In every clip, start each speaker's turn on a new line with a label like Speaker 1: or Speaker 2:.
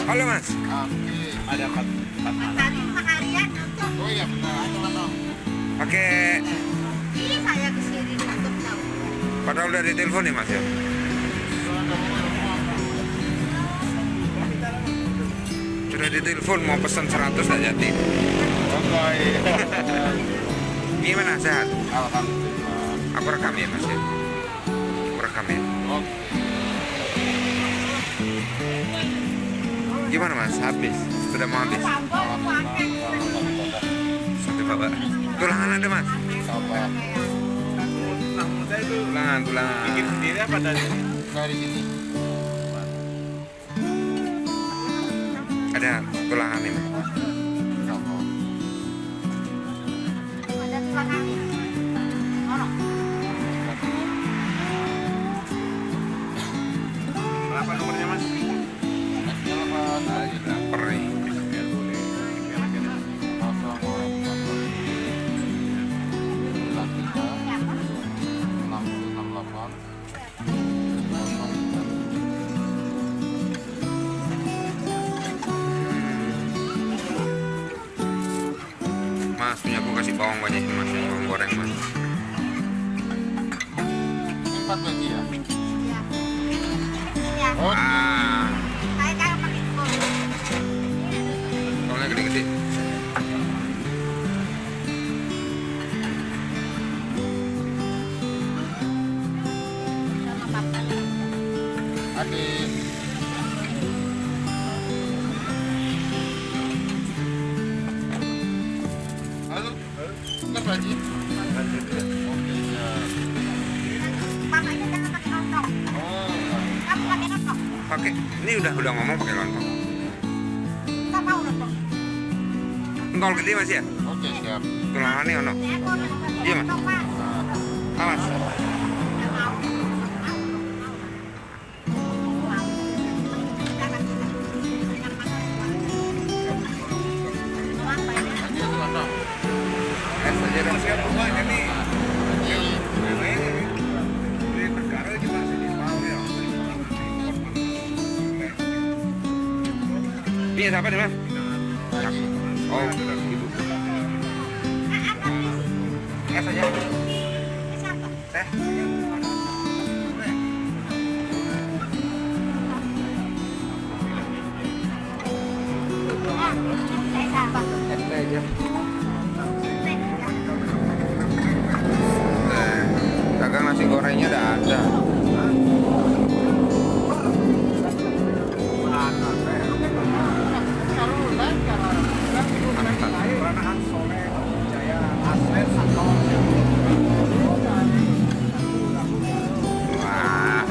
Speaker 1: Halo Mas.
Speaker 2: Oke.
Speaker 3: Ada empat
Speaker 4: Tadi sekalian untuk
Speaker 2: Oh iya benar. Itu mana?
Speaker 1: Pakai
Speaker 4: ini saya kesini untuk tahu.
Speaker 1: padahal udah ditelepon nih Mas ya. Sudah ditelepon mau pesan 100 tak jadi.
Speaker 2: Oke.
Speaker 1: Gimana sehat?
Speaker 2: Alhamdulillah.
Speaker 1: Aku rekam ya Mas ya. Aku rekam ya.
Speaker 2: Oke.
Speaker 1: Gimana Mas? Habis? Sudah mau habis? Satu bapak. Tulangan ada Mas?
Speaker 2: Apa?
Speaker 3: tulang muda itu
Speaker 1: Tulangan.
Speaker 3: bikin sendiri apa dari
Speaker 2: Dari sini.
Speaker 1: Ada tulangan ini.
Speaker 2: Sama.
Speaker 4: Ada tulang kaki. Orang.
Speaker 3: berapa nomornya Mas?
Speaker 2: Telepon aja.
Speaker 1: Lapar nih.
Speaker 3: Biar boleh kira-kira.
Speaker 2: 083 6068
Speaker 1: Mas punya aku kasih bawang banyak nih, Mas. Bawang goreng Mas.
Speaker 2: 4 lagi ya?
Speaker 4: Ya. Ya.
Speaker 2: Oh,
Speaker 4: Saya jangan pakai kol.
Speaker 1: Bawangnya gede-gede.
Speaker 4: Sama bapak.
Speaker 2: adik. Halo. Bentar lagi. Oke, ya.
Speaker 4: Bapaknya jangan pakai lontong.
Speaker 2: Oh,
Speaker 4: Kamu pakai lontong.
Speaker 1: Pakai. Ini udah ngomong pakai lontong.
Speaker 4: Enggak mau lontong.
Speaker 1: Entol gede Mas ya.
Speaker 2: oke siap.
Speaker 1: Tulangannya ono.
Speaker 4: Saya mau
Speaker 1: Iya, Mas.
Speaker 4: lontong, Pak.
Speaker 2: Nah,
Speaker 1: Awas.
Speaker 4: Enggak mau.
Speaker 2: lagi itu mana?
Speaker 1: Es aja dong.
Speaker 3: Siap rumahnya nih.
Speaker 2: Lagi.
Speaker 3: Beli perkara cuma sini mau ya.
Speaker 1: Ini siapa nih Mas?
Speaker 2: Lagi.
Speaker 1: Oh, es aja. Teh. Es teh aja. Dagang nasi gorengnya udah ada.
Speaker 3: Peranahan Soleh Jaya Aslen Santor.
Speaker 1: Wah,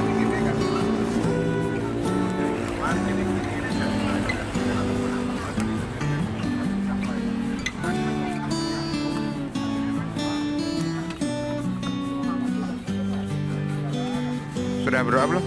Speaker 1: sudah berapa belum?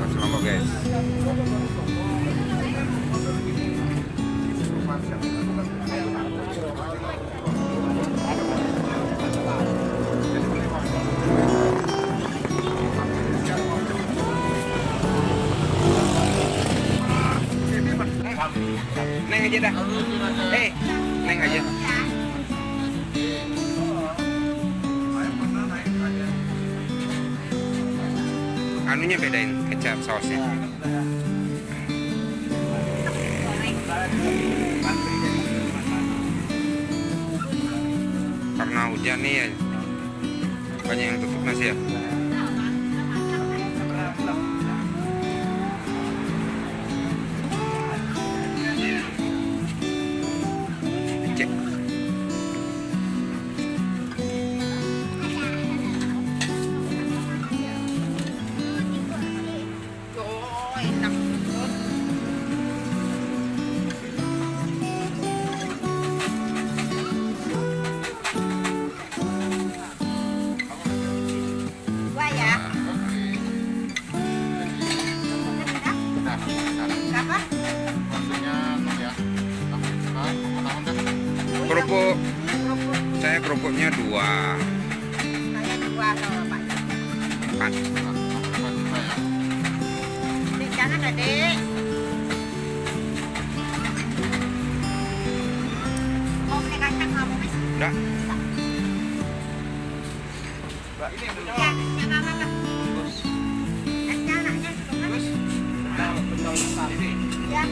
Speaker 1: Kasih lombok guys. Neng aja dah. Neng aja. Anunya bedain kecap sausnya. Karena hujan nih ya, banyak yang tutup nasi ya. Cek. Kerupuk.
Speaker 4: Kerupuk.
Speaker 1: Saya kerupuknya 2.
Speaker 4: Saya 2 sama Pak.
Speaker 1: 4.
Speaker 4: Dek, jangan ada dek. Mau beli kacang nggak mau Mas?
Speaker 1: Udah.
Speaker 3: Mbak, ini yang
Speaker 4: Ya, yang nggak apa-apa. Esnya anaknya juga kan?
Speaker 3: ini.
Speaker 4: Ya.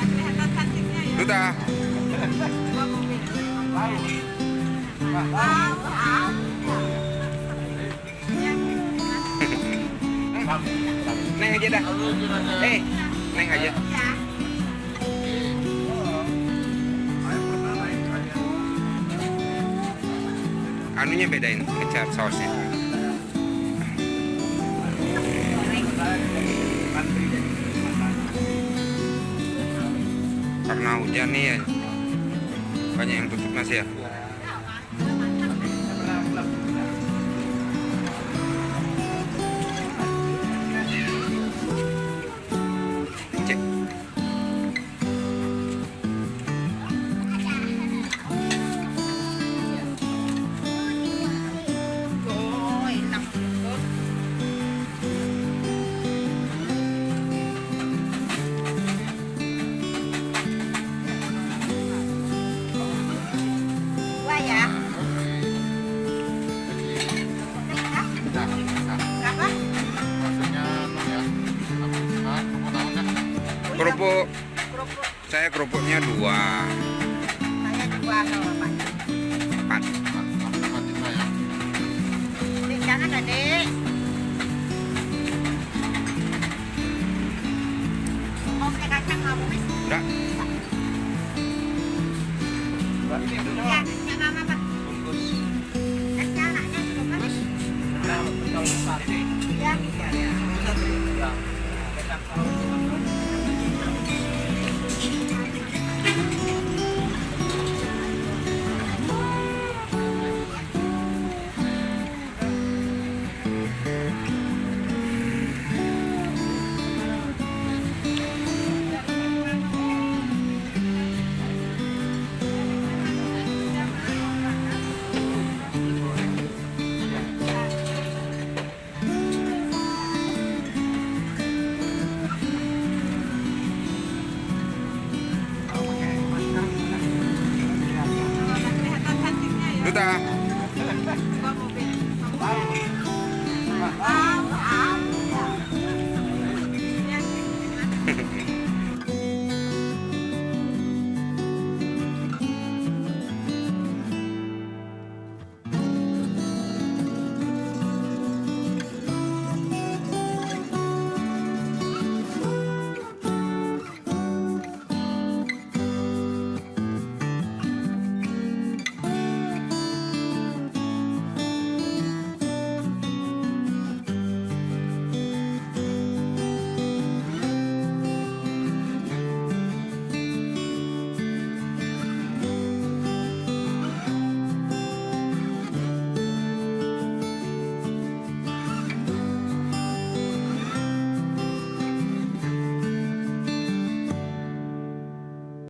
Speaker 4: Kelihatan cantiknya ya.
Speaker 1: Duta. Neng aja dah. Neng aja. Anunya bedain, kecap sausnya. Karena hujan nih ya, banyak yang tutup nasi ya. Cek.
Speaker 4: Oh, enak banget. Dua ya. Berapa?
Speaker 1: Kerupuk.
Speaker 4: Kerupuk.
Speaker 1: Saya kerupuknya 2.
Speaker 4: Saya 2 sama Pak.
Speaker 1: 4.
Speaker 4: Dek, jangan ada dek. Mau beli kacang nggak mau Mas?
Speaker 1: Udah.
Speaker 3: Mbak, ini yang
Speaker 4: Ya, yang nggak apa-apa. Esnya anaknya juga kan?
Speaker 3: ini.
Speaker 4: Ya.